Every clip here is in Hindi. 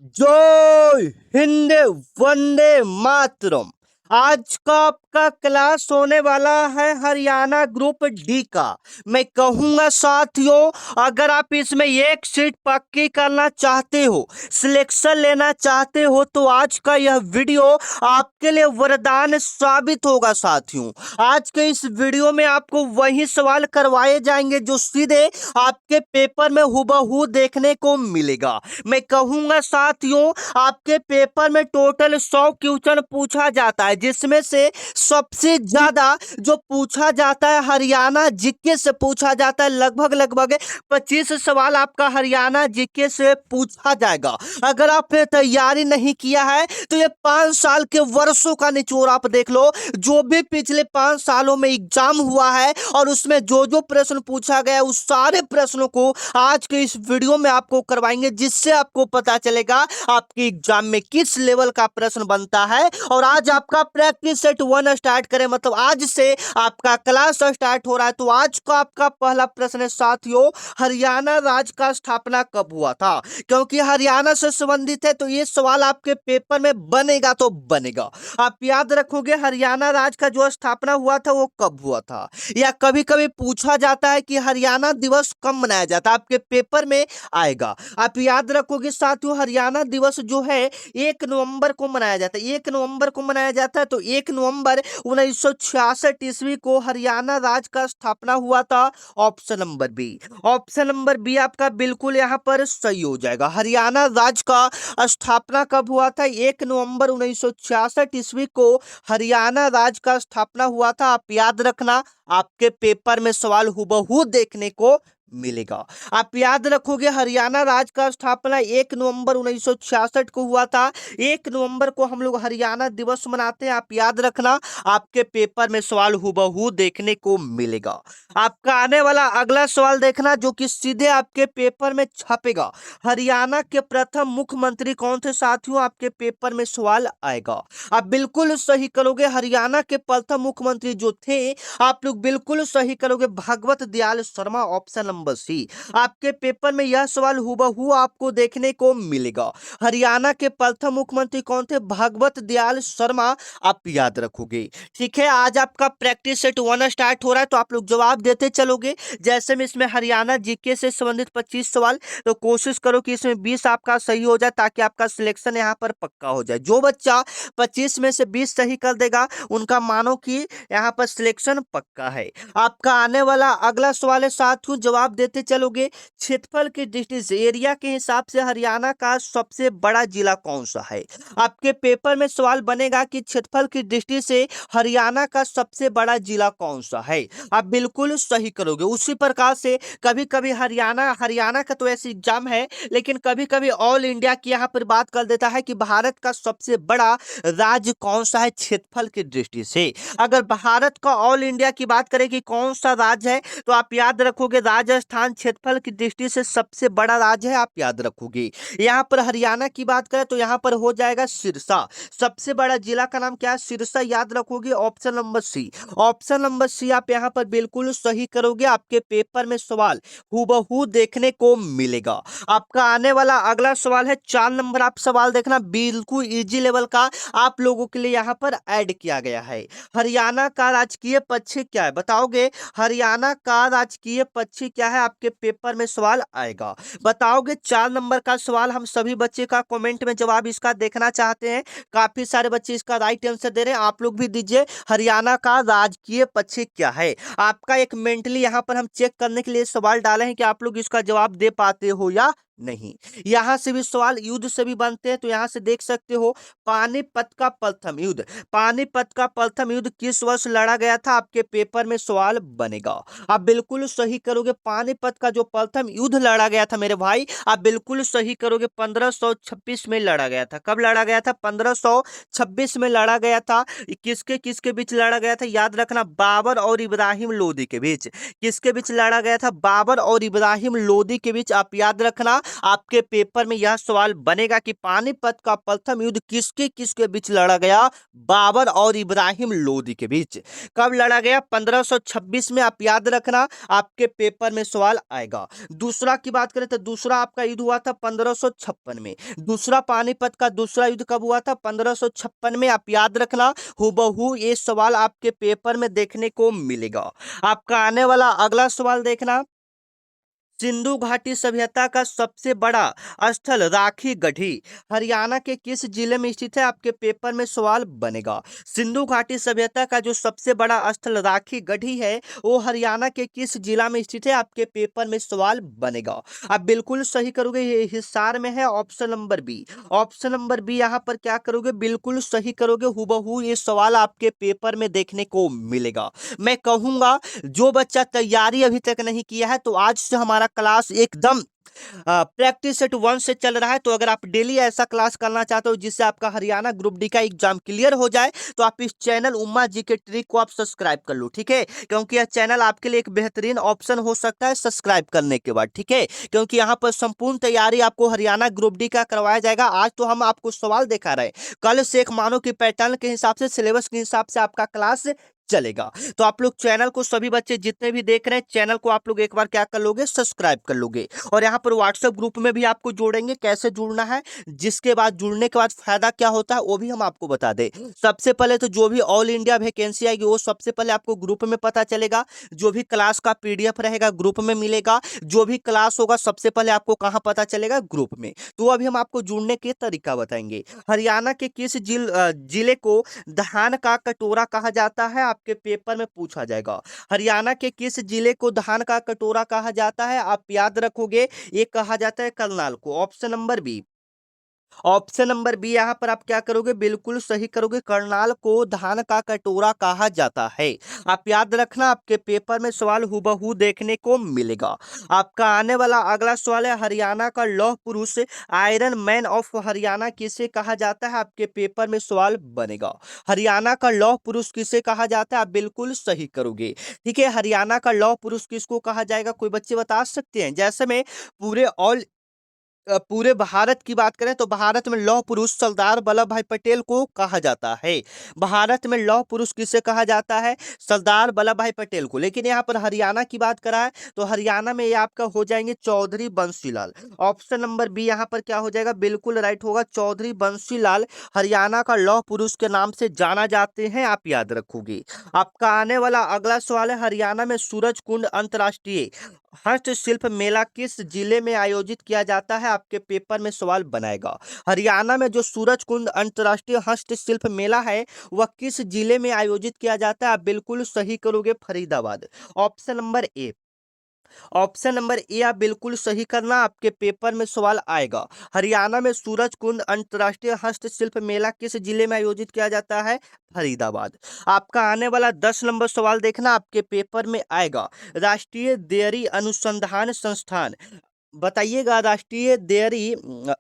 जय हिंद, वंदे मातरम। आज का आपका क्लास होने वाला है हरियाणा ग्रुप डी का। मैं कहूंगा साथियों, अगर आप इसमें एक सीट पक्की करना चाहते हो, सिलेक्शन लेना चाहते हो, तो आज का यह वीडियो आपके लिए वरदान साबित होगा साथियों। आज के इस वीडियो में आपको वही सवाल करवाए जाएंगे जो सीधे आपके पेपर में हुबहू देखने को मिलेगा। मैं कहूंगा साथियों, आपके पेपर में टोटल 100 क्वेश्चन पूछा जाता है, जिसमें से सबसे ज्यादा जो पूछा जाता है हरियाणा जीके से पूछा जाता है। लगभग लगभग 25 सवाल आपका हरियाणा जीके से पूछा जाएगा। अगर आपने तैयारी नहीं किया है तो ये 5 साल के वर्षों का निचोड़ आप देख लो। जो भी पिछले 5 सालों में एग्जाम हुआ है और उसमें जो जो प्रश्न पूछा गया उस सारे प्रश्नों को आज के इस वीडियो में आपको करवाएंगे, जिससे आपको पता चलेगा आपके एग्जाम में किस लेवल का प्रश्न बनता है। और आज आपका प्रैक्टिस सेट 1 स्टार्ट करें, मतलब आज से आपका क्लास स्टार्ट हो रहा है। तो आज का आपका पहला प्रश्न है साथियों, हरियाणा राज्य का स्थापना कब हुआ था? क्योंकि हरियाणा से संबंधित है तो ये सवाल आपके पेपर में बनेगा तो बनेगा। आप याद रखोगे हरियाणा राज्य का जो स्थापना हुआ था वो कब हुआ था। या कभी कभी पूछा जाता है कि हरियाणा दिवस कब मनाया जाता है, आपके पेपर में आएगा। आप याद रखोगे साथियों, हरियाणा दिवस जो है 1 नवंबर को मनाया जाता है। 1 नवंबर को मनाया जाता है, तो 1 नवंबर 1966 ईस्वी को हरियाणा राज्य का स्थापना हुआ था। Option number B, option number B आपका बिल्कुल यहाँ पर सही हो जाएगा। हरियाणा राज्य का स्थापना कब हुआ था? 1 नवंबर 1966 ईस्वी को हरियाणा राज्य का स्थापना हुआ था। आप याद रखना, आपके पेपर में सवाल हुबहू देखने को मिलेगा। आप याद रखोगे हरियाणा राज्य का स्थापना 1 नवंबर 1966 को हुआ था। 1 नवंबर को हम लोग हरियाणा दिवस मनाते हैं। आप याद रखना, आपके पेपर में सवाल हुबहू देखने को मिलेगा। आपका आने वाला अगला सवाल देखना, जो कि सीधे आपके पेपर में छपेगा। हरियाणा के प्रथम मुख्यमंत्री कौन थे साथियों? आपके पेपर में सवाल आएगा। आप बिल्कुल सही करोगे, हरियाणा के प्रथम मुख्यमंत्री जो थे, आप लोग बिल्कुल सही करोगे, Bhagwat Dayal Sharma. Option number C, आपके पेपर में यह सवाल हुबहू आपको देखने को मिलेगा। हरियाणा के प्रथम मुख्यमंत्री कौन थे? भगवत दयाल शर्मा। आप याद रखोगे। ठीक है, आज आपका प्रैक्टिस सेट 1 स्टार्ट हो रहा है, तो आप लोग जवाब देते चलोगे। जैसे में इसमें हरियाणा जीके से संबंधित 25 सवाल, तो कोशिश करो कि इसमें 20 आपका सही हो जाए, ताकि आपका सिलेक्शन यहाँ पर पक्का हो जाए। जो बच्चा 25 में से 20 सही कर देगा, उनका मानो कि यहाँ पर सिलेक्शन पक्का है। आपका आने वाला अगला सवाल है साथियों, जवाब देते चलोगे। क्षेत्रफल की दृष्टि से, एरिया के हिसाब से हरियाणा का सबसे बड़ा जिला कौन सा है? आपके पेपर में सवाल बनेगा कि क्षेत्रफल की दृष्टि से हरियाणा का सबसे बड़ा जिला कौन सा है। आप बिल्कुल सही करोगे। उसी प्रकार से कभी कभी हरियाणा हरियाणा का तो ऐसे एग्जाम है, लेकिन कभी कभी ऑल इंडिया की यहाँ पर बात कर देता है कि भारत का सबसे बड़ा राज्य कौन सा है क्षेत्रफल की दृष्टि से। अगर भारत का ऑल इंडिया की बात करें कि कौन सा राज्य है, तो आप याद रखोगे राजस्थान क्षेत्रफल की दृष्टि से सबसे बड़ा राज्य है। आप याद रखोगे। यहाँ पर हरियाणा की बात करें तो यहाँ पर हो जाएगा सिरसा। सबसे बड़ा जिला का नाम क्या है? सिरसा। याद रखोगे। Option number C, option number C आप यहाँ पर बिल्कुल सही करोगे। आपके पेपर में सवाल हुबहू देखने को मिलेगा। आपका आने वाला अगला सवाल है 4 नंबर। आप सवाल देखना, बिल्कुल इजी लेवल का आप लोगों के लिए यहाँ पर ऐड किया गया है। हरियाणा का राजकीय पक्षी क्या है? बताओगे हरियाणा का राजकीय पक्षी क्या है? आपके पेपर में सवाल आएगा, बताओगे। 4 नंबर का सवाल हम सभी बच्चे का कमेंट में जवाब इसका देखना चाहते हैं। काफी सारे बच्चे इसका राइट आंसर दे रहे हैं, आप लोग भी दीजिए। हरियाणा का राजकीय पक्षी क्या है? आपका एक मेंटली यहाँ पर हम चेक करने के लिए सवाल डाले हैं कि आप लोग इसका जवाब दे पाते हो या नहीं। यहां से भी सवाल युद्ध से भी बनते हैं, तो यहां से देख सकते हो पानीपत का प्रथम युद्ध, पानीपत का प्रथम युद्ध किस वर्ष लड़ा गया था? आपके पेपर में सवाल बनेगा। आप बिल्कुल सही करोगे। पानीपत का जो प्रथम युद्ध लड़ा गया था मेरे भाई, आप बिल्कुल सही करोगे, 1526 में लड़ा गया था। कब लड़ा गया था? 1526 में लड़ा गया था। किसके किसके बीच लड़ा गया था? याद रखना, बाबर और इब्राहिम लोदी के बीच। किसके बीच लड़ा गया था? बाबर और इब्राहिम लोदी के बीच। आप याद रखना, आपके पेपर में यह सवाल बनेगा कि पानीपत का प्रथम युद्ध किसके किसके बीच लड़ा गया? बाबर और इब्राहिम लोदी के बीच। कब लड़ा गया? 1526 में। आप याद रखना, आपके पेपर में सवाल आएगा। दूसरा की बात करें तो दूसरा आपका युद्ध हुआ था 1556 में। दूसरा पानीपत का दूसरा युद्ध कब हुआ था? 1556 में। आप याद रखना, हूबहू ये सवाल आपके पेपर में देखने को मिलेगा। आपका आने वाला अगला सवाल देखना, सिंधु घाटी सभ्यता का सबसे बड़ा स्थल राखी गढ़ी हरियाणा के किस जिले में स्थित है? आपके पेपर में सवाल बनेगा। सिंधु घाटी सभ्यता का जो सबसे बड़ा स्थल राखी गढ़ी है वो हरियाणा के किस जिला में स्थित है? आपके पेपर में सवाल बनेगा। आप बिल्कुल सही करोगे, ये हिसार में है। Option number B. Option number B यहाँ पर क्या करोगे? बिल्कुल सही करोगे। हूबहू ये सवाल आपके पेपर में देखने को मिलेगा। मैं कहूंगा जो बच्चा तैयारी अभी तक नहीं किया है तो आज से हमारा क्लास एकदम प्रैक्टिस सेट 1 से चल रहा है। तो अगर आप डेली ऐसा क्लास करना चाहते हो जिससे आपका हरियाणा ग्रुप डी का एग्जाम क्लियर हो जाए तो आप इस चैनल उम्मा जी के ट्रिक को आप सब्सक्राइब कर लो, ठीक है? क्योंकि यह चैनल आपके लिए एक बेहतरीन ऑप्शन हो सकता है सब्सक्राइब करने के बाद, ठीक है? क्योंकि यहाँ पर संपूर्ण तैयारी आपको हरियाणा ग्रुप डी का करवाया जाएगा। आज तो हम आपको सवाल दिखा रहे हैं, कल से एक मानो कि पैटर्न के हिसाब से, सिलेबस के हिसाब से आपका क्लास चलेगा। तो आप लोग चैनल को, सभी बच्चे जितने भी देख रहे हैं चैनल को आप लोग एक बार क्या कर लोगे? सब्सक्राइब कर लोगे। और यहाँ पर व्हाट्सएप ग्रुप में भी आपको जोड़ेंगे, कैसे जुड़ना है, जिसके बाद जुड़ने के बाद फायदा क्या होता है वो भी हम आपको बता दें। सबसे पहले तो जो भी ऑल इंडिया वैकेंसी आएगी वो सबसे पहले आपको ग्रुप में पता चलेगा। जो भी क्लास का पीडीएफ रहेगा ग्रुप में मिलेगा। जो भी क्लास होगा सबसे पहले आपको कहाँ पता चलेगा? ग्रुप में। तो अभी हम आपको जुड़ने के तरीका बताएंगे। हरियाणा के किस जिले को धान का कटोरा कहा जाता है? आपके पेपर में पूछा जाएगा। हरियाणा के किस जिले को धान का कटोरा कहा जाता है? आप याद रखोगे, ये कहा जाता है करनाल को। Option number B. Option number B यहां पर आप क्या करोगे? बिल्कुल सही करोगे, करनाल को धान का कटोरा कहा जाता है। आप याद रखना, आपके पेपर में सवाल हूबहू देखने को मिलेगा। आपका आने वाला अगला सवाल है, हरियाणा का लौह पुरुष आयरन मैन ऑफ हरियाणा किसे कहा जाता है? आपके पेपर में सवाल बनेगा। हरियाणा का लौह पुरुष किसे कहा जाता है? आप बिल्कुल सही करोगे, ठीक है? हरियाणा का लौह पुरुष किसको कहा जाएगा? कोई बच्चे बता सकते हैं? जैसे में पूरे भारत की बात करें तो भारत में लौह पुरुष सरदार वल्लभ भाई पटेल को कहा जाता है। भारत में लौह पुरुष किसे कहा जाता है? सरदार वल्लभ भाई पटेल को। लेकिन यहाँ पर हरियाणा की बात करा है तो हरियाणा में ये आपका हो जाएंगे Chaudhary Bansilal. Option number B यहाँ पर क्या हो जाएगा? बिल्कुल राइट होगा, चौधरी बंसीलाल हरियाणा का लौह पुरुष के नाम से जाना जाते हैं। आप याद रखोगे। आपका आने वाला अगला सवाल है, हरियाणा में सूरज कुंड अंतर्राष्ट्रीय हस्तशिल्प मेला किस जिले में आयोजित किया जाता है? आपके पेपर में सवाल बनाएगा। हरियाणा में जो सूरज कुंड अंतर्राष्ट्रीय हस्तशिल्प मेला है वह किस जिले में आयोजित किया जाता है? आप बिल्कुल सही करोगे, Faridabad. Option number A. Option number A आप बिल्कुल सही करना, आपके पेपर में सवाल आएगा। हरियाणा में सूरज कुंड अंतर्राष्ट्रीय हस्तशिल्प मेला किस जिले में आयोजित किया जाता है? फरीदाबाद। आपका आने वाला 10 नंबर सवाल देखना, आपके पेपर में आएगा। राष्ट्रीय डेयरी अनुसंधान संस्थान, बताइएगा, राष्ट्रीय डेयरी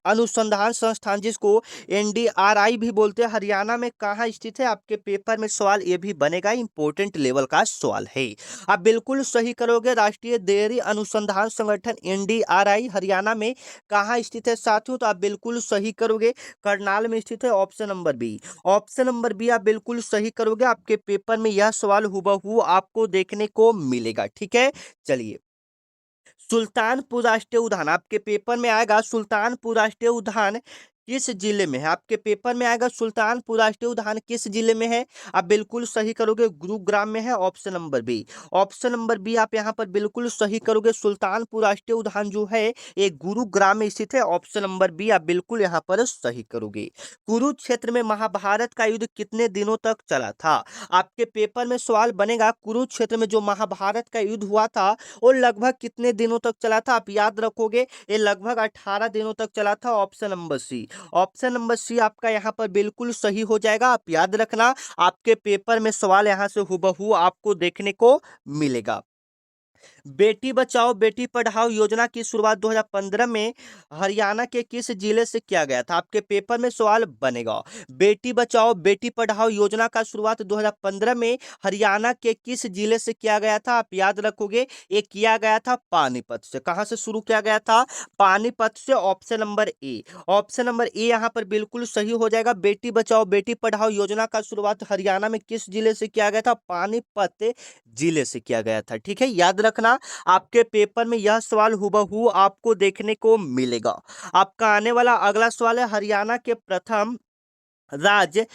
अनुसंधान संस्थान जिसको एनडीआरआई भी बोलते हैं, हरियाणा में कहाँ स्थित है? आपके पेपर में सवाल ये भी बनेगा, इंपॉर्टेंट लेवल का सवाल है। आप बिल्कुल सही करोगे। राष्ट्रीय डेयरी अनुसंधान संगठन एनडीआरआई हरियाणा में कहाँ स्थित है साथियों? तो आप बिल्कुल सही करोगे, करनाल में स्थित है। Option number B. Option number B आप बिल्कुल सही करोगे, आपके पेपर में यह सवाल हूबहू आपको देखने को मिलेगा, ठीक है? चलिए, सुल्तानपुर राष्ट्रीय उद्यान आपके पेपर में आएगा। सुल्तानपुर राष्ट्रीय उद्यान किस जिले में है? आपके पेपर में आएगा, सुल्तानपुर राष्ट्रीय उद्यान किस जिले में है? आप बिल्कुल सही करोगे, गुरुग्राम में है। Option number B. Option number B आप यहाँ पर बिल्कुल सही करोगे, सुल्तानपुर राष्ट्रीय उद्यान जो है ये गुरुग्राम में स्थित है। ऑप्शन नंबर बी आप बिल्कुल यहाँ पर सही करोगे। कुरुक्षेत्र में महाभारत का युद्ध कितने दिनों तक चला था? आपके पेपर में सवाल बनेगा, कुरुक्षेत्र में जो महाभारत का युद्ध हुआ था वो लगभग कितने दिनों तक चला था? आप याद रखोगे, ये लगभग 18 दिनों तक चला था। Option number C. Option number C आपका यहाँ पर बिल्कुल सही हो जाएगा। आप याद रखना, आपके पेपर में सवाल यहाँ से हूबहू आपको देखने को मिलेगा। बेटी बचाओ बेटी पढ़ाओ योजना की शुरुआत 2015 में हरियाणा के किस जिले से किया गया था? आपके पेपर में सवाल बनेगा। बेटी बचाओ बेटी पढ़ाओ योजना का शुरुआत 2015 में हरियाणा के किस जिले से किया गया था? आप याद रखोगे, ये किया गया था पानीपत से। कहां से शुरू किया गया था? पानीपत से। Option number A, option number A यहां पर बिल्कुल सही हो जाएगा। बेटी बचाओ बेटी पढ़ाओ योजना का शुरुआत हरियाणा में किस जिले से किया गया था? पानीपत जिले से किया गया था। ठीक है, याद रखना, आपके पेपर में यह सवाल हुबहू आपको देखने को मिलेगा। आपका आने वाला अगला सवाल है, हरियाणा के प्रथम राज्य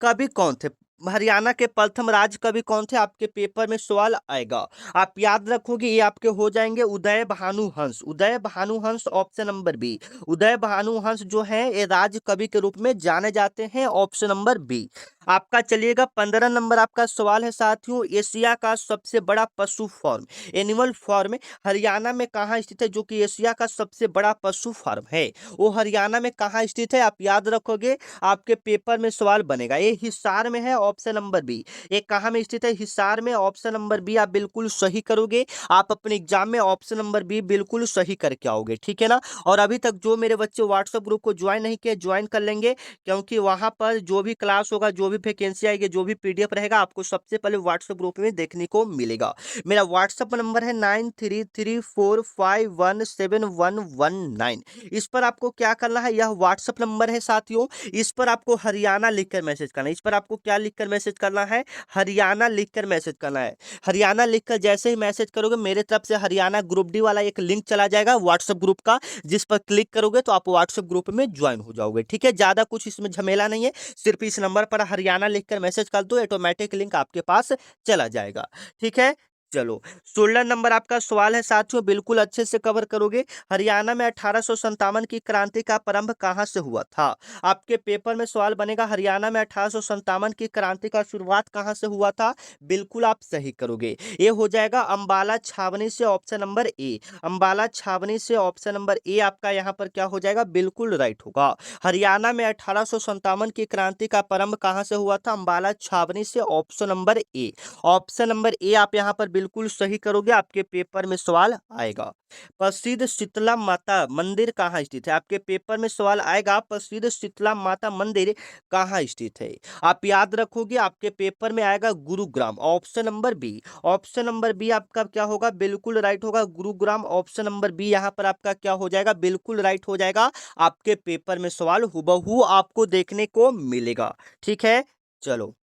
कवि कौन थे? हरियाणा के प्रथम राज्य कवि कौन थे? आपके पेपर में सवाल आएगा। आप याद रखोगे, ये आपके हो जाएंगे उदय भानुहंस। उदय भानुहंस ऑप्शन नंबर बी। उदय भानुहंस जो है ये राज्य कवि के रूप में जाने जाते हैं। ऑप्शन नंबर बी आपका। चलिएगा 15 नंबर आपका सवाल है साथियों, एशिया का सबसे बड़ा पशु फार्म, एनिमल फार्म हरियाणा में कहाँ स्थित है? जो कि एशिया का सबसे बड़ा पशु फार्म है वो हरियाणा में कहाँ स्थित है? आप याद रखोगे, आपके पेपर में सवाल बनेगा। ये हिसार में है। Option number B. ये कहाँ में स्थित है? हिसार में। ऑप्शन नंबर बी आप बिल्कुल सही करोगे। आप अपने एग्जाम में ऑप्शन नंबर बी बिल्कुल सही करके आओगे। ठीक है ना? और अभी तक जो मेरे बच्चे व्हाट्सएप ग्रुप को ज्वाइन नहीं किए, ज्वाइन कर लेंगे, क्योंकि वहां पर जो भी क्लास होगा, जो भी वैकेंसी आएगी, जो भी पीडीएफ रहेगा, आपको सबसे पहले व्हाट्सएप ग्रुप में देखने को मिलेगा। मेरा व्हाट्सएप नंबर है 9334517119। इस पर आपको क्या करना है, यह व्हाट्सएप नंबर है साथियों, इस पर आपको हरियाणा लिखकर मैसेज करना है। इस पर आपको क्या लिखकर मैसेज करना है? हरियाणा लिखकर मैसेज करना है। हरियाणा लिखकर जैसे ही मैसेज करोगे, मेरे तरफ से हरियाणा ग्रुप डी वाला एक लिंक चला जाएगा व्हाट्सएप ग्रुप का, जिस पर क्लिक करोगे तो आप व्हाट्सएप ग्रुप में ज्वाइन हो जाओगे। ठीक है, ज्यादा कुछ इसमें झमेला नहीं है, सिर्फ इस नंबर पर हरियाणा लिखकर मैसेज कर दो, ऑटोमेटिक लिंक आपके पास चला जाएगा। ठीक है, चलो 16 नंबर आपका सवाल है साथियों, बिल्कुल अच्छे से कवर करोगे। हरियाणा में 1857 की क्रांति का प्रारंभ कहां से हुआ था? आपके पेपर में सवाल बनेगा, हरियाणा में 1857 की क्रांति का शुरुआत कहां से हुआ था? बिल्कुल आप सही करोगे। ये हो जाएगा अंबाला छावनी से। ऑप्शन नंबर ए, अंबाला छावनी से। ऑप्शन नंबर ए आपका यहाँ पर क्या हो जाएगा? बिल्कुल राइट होगा। हरियाणा में 1857 की क्रांति का प्रारंभ कहां से हुआ था? अंबाला छावनी से। Option number A, option number A आप यहां पर बिल्कुल सही करोगे। आपके पेपर में सवाल आएगा, प्रसिद्ध शीतला माता मंदिर कहाँ स्थित है? आपके पेपर में सवाल आएगा, प्रसिद्ध शीतला माता मंदिर कहाँ स्थित है? आप याद रखोगे, आपके पेपर में आएगा Gurugram. Option number B, option number B आपका क्या होगा? बिल्कुल राइट होगा, गुरुग्राम। ऑप्शन नंबर बी यहाँ पर आपका क्या हो जाएगा? बिल्कुल राइट हो जाएगा। आपके पेपर में सवाल हुबहू आपको देखने को मिलेगा। ठीक है, चलो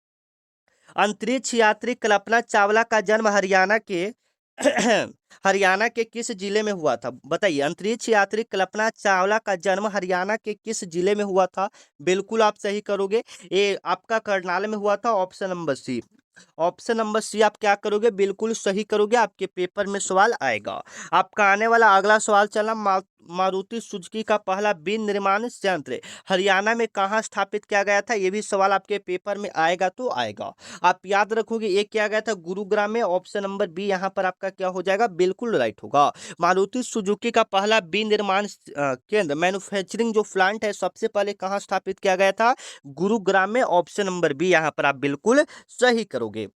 अंतरिक्ष यात्री कल्पना चावला का जन्म हरियाणा के हरियाणा के किस जिले में हुआ था? बताइए, अंतरिक्ष यात्री कल्पना चावला का जन्म हरियाणा के किस जिले में हुआ था? बिल्कुल आप सही करोगे, ये आपका करनाल में हुआ था। Option number C, option number C आप क्या करोगे? बिल्कुल सही करोगे। आपके पेपर में सवाल आएगा। आपका आने वाला अगला सवाल चला, मारुति सुजुकी का पहला विनिर्माण संयंत्र हरियाणा में कहाँ स्थापित किया गया था? ये भी सवाल आपके पेपर में आएगा तो आएगा। आप याद रखोगे, ये किया गया था गुरुग्राम में। ऑप्शन नंबर बी यहाँ पर आपका क्या हो जाएगा? बिल्कुल राइट होगा। मारुति सुजुकी का पहला विनिर्माण केंद्र, मैन्युफैक्चरिंग जो प्लांट है, सबसे पहले कहाँ स्थापित किया गया था? गुरुग्राम में। ऑप्शन नंबर बी यहाँ पर आप बिल्कुल सही करोगे।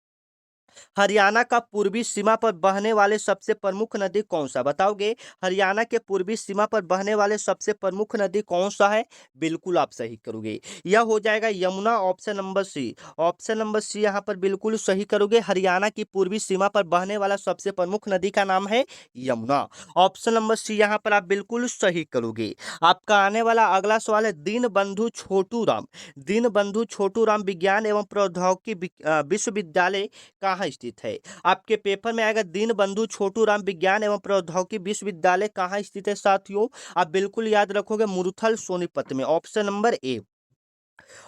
हरियाणा का पूर्वी सीमा पर बहने वाले सबसे प्रमुख नदी कौन सा? बताओगे, हरियाणा के पूर्वी सीमा पर बहने वाले सबसे प्रमुख नदी कौन सा है? बिल्कुल आप सही करोगे, यह हो जाएगा Yamuna. Option number C, option number C यहाँ पर बिल्कुल सही करोगे। हरियाणा की पूर्वी सीमा पर बहने वाला सबसे प्रमुख नदी का नाम है यमुना। ऑप्शन नंबर सी यहाँ पर आप बिल्कुल सही करोगे। आपका आने वाला अगला सवाल है, दीनबंधु छोटू राम, दीनबंधु छोटू राम विज्ञान एवं प्रौद्योगिकी विश्वविद्यालय कहाँ स्थित है? आपके पेपर में आएगा, दीनबंधु छोटू राम विज्ञान एवं प्रौद्योगिकी विश्वविद्यालय कहाँ स्थित है साथियों? आप बिल्कुल याद रखोगे, मुरुथल सोनीपत में। Option number A,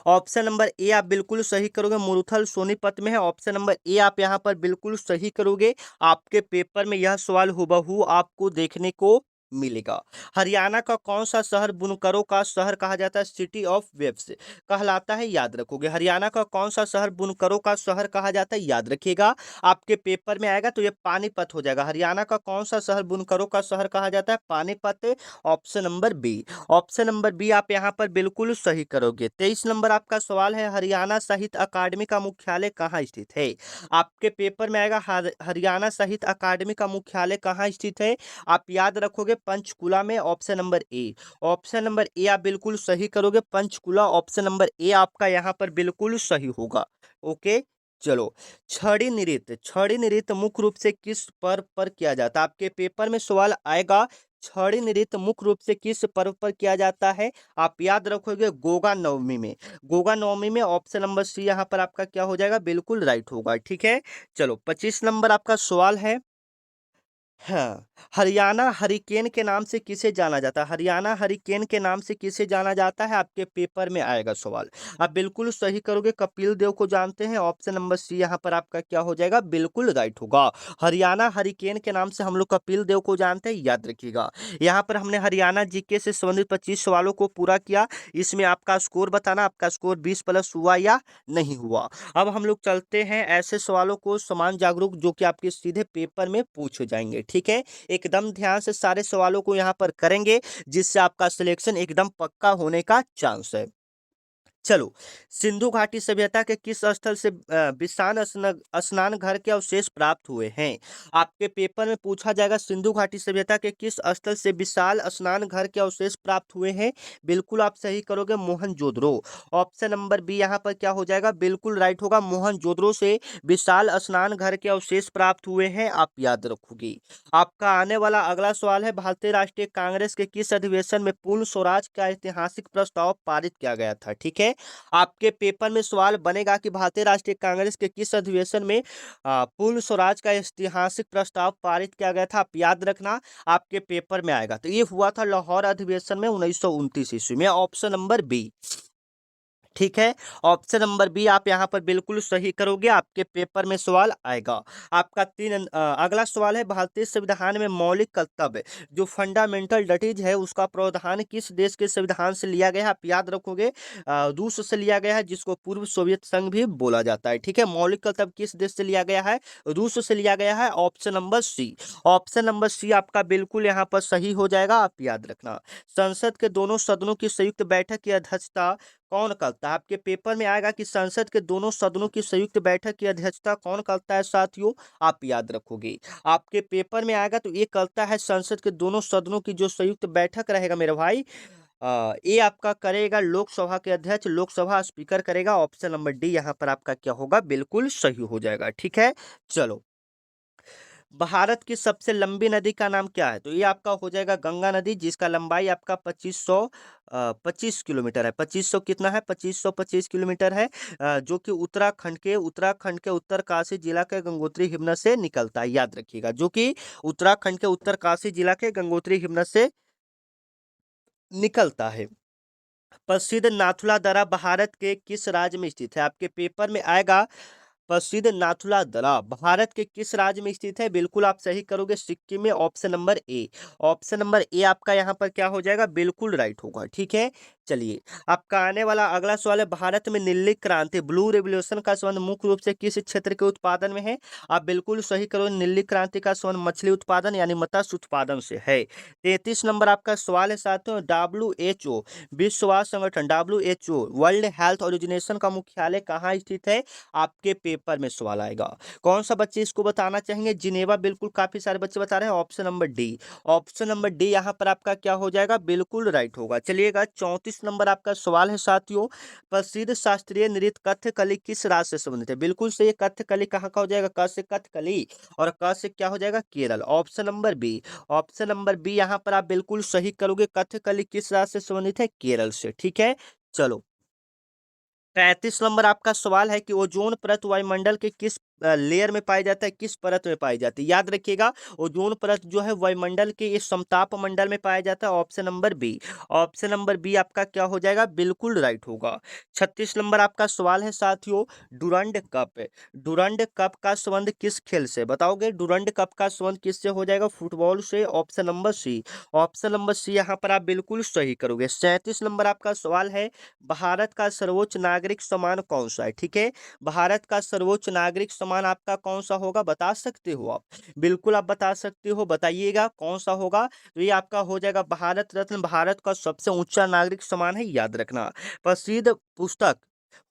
option number A आप बिल्कुल सही करोगे, मुरुथल सोनीपत में है। ऑप्शन नंबर ए आप यहाँ पर बिल्कुल सही करोगे। आपके पेपर में यह सवाल हुबहू आपको देखने को मिलेगा। हरियाणा का कौन सा शहर बुनकरों का शहर कहा जाता है? सिटी ऑफ वेब्स कहलाता है, याद रखोगे। हरियाणा का कौन सा शहर बुनकरों का शहर कहा जाता है? याद रखिएगा, आपके पेपर में आएगा तो ये पानीपत हो जाएगा। हरियाणा का कौन सा शहर बुनकरों का शहर कहा जाता है? Panipat. Option number B. Option number B आप यहाँ पर बिल्कुल सही करोगे। 23 नंबर आपका सवाल है, हरियाणा साहित्य अकादमी का मुख्यालय कहाँ स्थित है? आपके पेपर में आएगा हरियाणा साहित्य अकादमी का मुख्यालय कहाँ स्थित है? आप याद रखोगे पंचकुला में। Option number A. Option number A आप बिल्कुल सही करोगे, पंचकुला। ऑप्शन नंबर ए आपका यहाँ पर बिल्कुल सही होगा। ओके, चलो। छड़ी नृत्य मुख्य रूप से किस पर्व पर किया जाता है? आपके पेपर में सवाल आएगा, छड़ी नृत्य मुख्य रूप से किस पर्व पर किया जाता है? आप याद रखोगे गोगा नवमी में। गोगा नवमी में। ऑप्शन नंबर सी यहाँ पर आपका क्या हो जाएगा? बिल्कुल राइट होगा। ठीक है, चलो। 25 नंबर आपका सवाल है, हाँ, हरियाणा हरिकेन के नाम से किसे जाना जाता है? हरियाणा हरिकेन के नाम से किसे जाना जाता है? आपके पेपर में आएगा सवाल। आप बिल्कुल सही करोगे, कपिल देव को जानते हैं। ऑप्शन नंबर सी यहाँ पर आपका क्या हो जाएगा? बिल्कुल राइट होगा। हरियाणा हरिकेन के नाम से हम लोग कपिल देव को जानते हैं, याद रखिएगा। यहाँ पर हमने हरियाणा जीके से संबंधित 25 सवालों को पूरा किया। इसमें आपका स्कोर बताना, आपका स्कोर 20+ हुआ या नहीं हुआ। अब हम लोग चलते हैं ऐसे सवालों को समान जागरूक जो कि आपके सीधे पेपर में पूछे जाएंगे। ठीक है, एकदम ध्यान से सारे सवालों को यहाँ पर करेंगे, जिससे आपका सिलेक्शन एकदम पक्का होने का चांस है। चलो, सिंधु घाटी सभ्यता के किस स्थल से विशाल स्नान घर के अवशेष प्राप्त हुए हैं? आपके पेपर में पूछा जाएगा, सिंधु घाटी सभ्यता के किस स्थल से विशाल स्नान घर के अवशेष प्राप्त हुए हैं? बिल्कुल आप सही करोगे, मोहनजोदड़ो। ऑप्शन नंबर बी यहाँ पर क्या हो जाएगा? बिल्कुल राइट होगा, मोहनजोदड़ो से विशाल स्नान घर के अवशेष प्राप्त हुए हैं, आप याद रखोगे। आपका आने वाला अगला सवाल है, भारतीय राष्ट्रीय कांग्रेस के किस अधिवेशन में पूर्ण स्वराज का ऐतिहासिक प्रस्ताव पारित किया गया था? ठीक है, आपके पेपर में सवाल बनेगा कि भारतीय राष्ट्रीय कांग्रेस के किस अधिवेशन में पूर्ण स्वराज का ऐतिहासिक प्रस्ताव पारित किया गया था? आप याद रखना, आपके पेपर में आएगा। तो ये हुआ था लाहौर अधिवेशन में 1929 ईस्वी में। Option number B. ठीक है, ऑप्शन नंबर बी आप यहाँ पर बिल्कुल सही करोगे, आपके पेपर में सवाल आएगा। आपका अगला सवाल है, भारतीय संविधान में मौलिक कर्तव्य जो फंडामेंटल डटीज है उसका प्रावधान किस देश के संविधान से लिया गया है? आप याद रखोगे, रूस से लिया गया है, जिसको पूर्व सोवियत संघ भी बोला जाता है। ठीक है, मौलिक कर्तव्य किस देश से लिया गया है? रूस से लिया गया है। Option number C. Option number C आपका बिल्कुल यहाँ पर सही हो जाएगा, आप याद रखना। संसद के दोनों सदनों की संयुक्त बैठक की अध्यक्षता कौन करता है? आपके पेपर में आएगा कि संसद के दोनों सदनों की संयुक्त बैठक की अध्यक्षता कौन करता है साथियों? आप याद रखोगे, आपके पेपर में आएगा तो ये करता है संसद के दोनों सदनों की जो संयुक्त बैठक रहेगा मेरे भाई, ये आपका करेगा लोकसभा के अध्यक्ष, लोकसभा स्पीकर करेगा। ऑप्शन नंबर डी यहाँ पर आपका क्या होगा? बिल्कुल सही हो जाएगा। ठीक है, चलो। भारत की सबसे लंबी नदी का नाम क्या है? तो ये आपका हो जाएगा गंगा नदी, जिसका लंबाई आपका 2525 किलोमीटर है। 2500 कितना है? 2525 किलोमीटर है, जो कि उत्तराखंड के उत्तरकाशी जिला के गंगोत्री हिमनद से निकलता है, याद रखिएगा। जो कि उत्तराखंड के उत्तरकाशी जिला के गंगोत्री हिमनद से निकलता है। प्रसिद्ध नाथुला दर्रा भारत के किस राज्य में स्थित है? आपके पेपर में आएगा, प्रसिद्ध नाथुला दर्रा भारत के किस राज्य में स्थित है? बिल्कुल आप सही करोगे, सिक्किम में। Option number A. Option number A आपका यहाँ पर क्या हो जाएगा? बिल्कुल राइट होगा। ठीक है, चलिए। आपका आने वाला अगला सवाल है, भारत में नीली क्रांति ब्लू रेवोल्यूशन का संबंध मुख्य रूप से किस क्षेत्र के उत्पादन में है? आप बिल्कुल सही करो, नीली क्रांति का संबंध मछली उत्पादन यानी मत्स्य उत्पादन से है। 33 नंबर आपका सवाल है साथियों, WHO विश्व स्वास्थ्य संगठन WHO वर्ल्ड हेल्थ ऑर्गेनाइजेशन का मुख्यालय कहाँ स्थित है? आपके पेपर में सवाल आएगा। कौन सा बच्चे इसको बताना चाहेंगे? जिनेवा, बिल्कुल काफी सारे बच्चे बता रहे हैं। Option number D. Option number D यहाँ पर आपका क्या हो जाएगा? बिल्कुल राइट होगा। चलिएगा, 34 नंबर आपका सवाल है साथियों, प्रसिद्ध शास्त्रीय नृत्य कथकली किस राज्य से संबंधित है? बिल्कुल सही, कथकली कहाँ का हो जाएगा? क से कथकली और क से क्या हो जाएगा? Kerala. Option number B. Option number B यहाँ पर आप बिल्कुल सही करोगे, कथकली किस राज्य से संबंधित है? केरल से। ठीक है, चलो। 35 नंबर आपका सवाल है कि ओजोन परत वायुमंडल के किस लेयर में पाया जाता है, किस परत में पाई जाती है? याद रखिएगा, ओजोन परत जो है वायुमंडल के इस समताप मंडल में पाया जाता है। Option number B. Option number B आपका क्या हो जाएगा? बिल्कुल राइट होगा। 36 नंबर आपका सवाल है साथियों, डुरंड कप। डुरंड कप का संबंध किस खेल से? बताओगे डुरंड कप का संबंध किससे हो जाएगा? फुटबॉल से। Option number C. Option number C यहाँ पर आप बिल्कुल सही करोगे। 37 नंबर आपका सवाल है, भारत का सर्वोच्च नागरिक सम्मान कौन सा है? ठीक है, भारत का सर्वोच्च नागरिक सम्मान आपका कौन सा होगा? बता सकते हो आप? बिल्कुल आप बता सकते हो, बताइएगा कौन सा होगा। तो ये आपका हो जाएगा भारत रत्न। भारत का सबसे ऊंचा नागरिक सम्मान है, याद रखना। प्रसिद्ध पुस्तक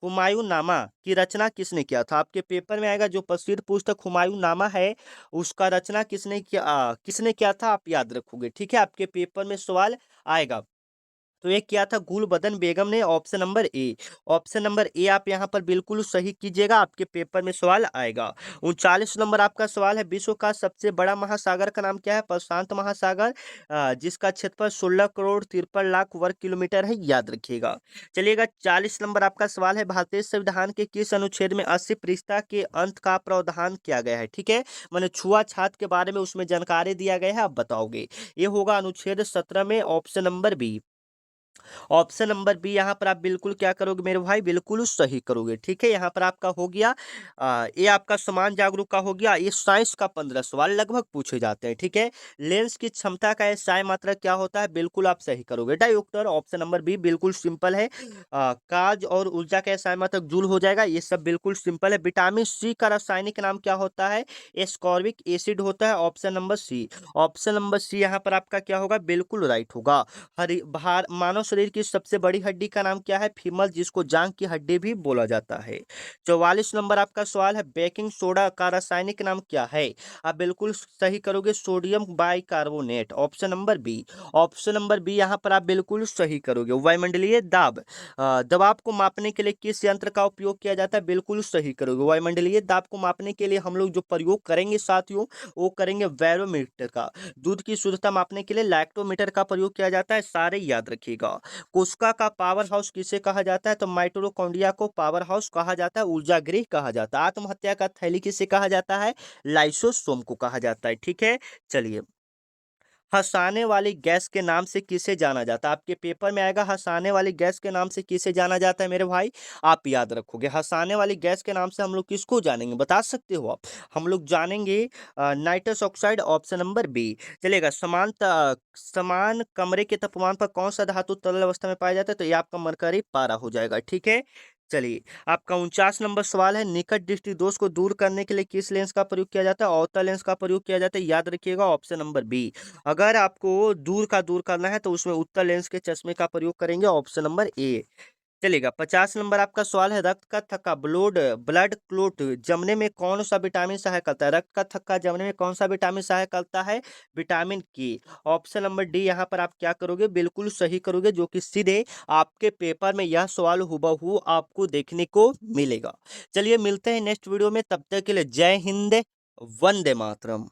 हुमायूं नामा की रचना किसने किया था? आपके पेपर में आएगा, जो प्रसिद्ध पुस्तक हुमायूं नामा है उसका रचना किसने किया था, आप याद रखोगे। ठीक है, आपके पेपर में सवाल आएगा। तो ये क्या था? गुलबदन बेगम ने। Option number A. Option number A आप यहाँ पर बिल्कुल सही कीजिएगा, आपके पेपर में सवाल आएगा। 39 नंबर आपका सवाल है, विश्व का सबसे बड़ा महासागर का नाम क्या है? प्रशांत महासागर, जिसका क्षेत्रफल 16 करोड़ 53 लाख वर्ग किलोमीटर है, याद रखिएगा। चलिएगा, 40 नंबर आपका सवाल है, भारतीय संविधान के किस अनुच्छेद में अस्पृश्यता के अंत का प्रावधान किया गया है? ठीक है, मैंने छुआछूत के बारे में उसमें जानकारी दिया गया है, आप बताओगे। ये होगा अनुच्छेद 17 में। Option number B. Option number B यहाँ पर आप बिल्कुल क्या करोगे मेरे भाई? बिल्कुल सही करोगे। ठीक है, यहाँ पर आपका हो गया ये आपका समान जागरूक का हो गया। ये साइंस का 15 सवाल लगभग पूछे जाते हैं। ठीक है, लेंस की क्षमता का एसआई मात्रा क्या होता है? बिल्कुल आप सही करोगे, डायोप्टर। ऑप्शन नंबर बी बिल्कुल सिंपल है। काज और ऊर्जा का एसआई मात्रक जूल हो जाएगा, ये सब बिल्कुल सिंपल है। विटामिन सी का रासायनिक नाम क्या होता है? एस्कॉर्बिक एसिड होता है। Option number C. Option number C यहाँ पर आपका क्या होगा? बिल्कुल राइट होगा। हरी भार मानव शरीर की सबसे बड़ी हड्डी का नाम क्या है? फीमर, जिसको जांग की हड्डी भी बोला जाता है। 44 नंबर आपका सवाल है, बेकिंग सोडा का रासायनिक नाम क्या है? आप बिल्कुल सही करोगे, sodium bicarbonate. Option number B. Option number B यहाँ पर आप बिल्कुल सही करोगे। वायुमंडलीय दाब, दबाव को मापने के लिए किस यंत्र का उपयोग किया जाता है? बिल्कुल सही करोगे। वायुमंडलीय दाब को मापने के लिए हम लोग जो प्रयोग करेंगे साथियों, वो करेंगे बैरोमीटर का। दूध की शुद्धता मापने के लिए लैक्टोमीटर का प्रयोग किया जाता है, सारे याद रखिएगा। कोशिका का पावर हाउस किसे कहा जाता है? तो माइटोकॉन्ड्रिया को पावर हाउस कहा जाता है, ऊर्जा गृह कहा जाता है। आत्महत्या का थैली किसे कहा जाता है? लाइसोसोम को कहा जाता है। ठीक है, चलिए, हंसाने वाली गैस के नाम से किसे जाना जाता है? आपके पेपर में आएगा, हंसाने वाली गैस के नाम से किसे जाना जाता है मेरे भाई? आप याद रखोगे, हंसाने वाली गैस के नाम से हम लोग किसको जानेंगे? बता सकते हो आप? हम लोग जानेंगे nitrous oxide. Option number B. चलेगा, समान कमरे के तापमान पर कौन सा धातु तरल अवस्था में पाया जाता है? तो ये आपका मरकरी पारा हो जाएगा। ठीक है, चलिए, आपका 49 नंबर सवाल है, निकट दृष्टि दोष को दूर करने के लिए किस लेंस का प्रयोग किया जाता है? अवतल लेंस का प्रयोग किया जाता है, याद रखिएगा। Option number B. अगर आपको दूर करना है तो उसमें उत्तल लेंस के चश्मे का प्रयोग करेंगे। Option number A. चलेगा, 50 नंबर आपका सवाल है, रक्त का थक्का ब्लड क्लोट जमने में कौन सा विटामिन सहायक करता है? रक्त का थक्का जमने में कौन सा विटामिन सहायक करता है? विटामिन के। ऑप्शन नंबर डी यहाँ पर आप क्या करोगे? बिल्कुल सही करोगे, जो कि सीधे आपके पेपर में यह सवाल हुबहू आपको देखने को मिलेगा। चलिए, मिलते हैं नेक्स्ट वीडियो में, तब तक के लिए जय हिंद, वंदे मातरम।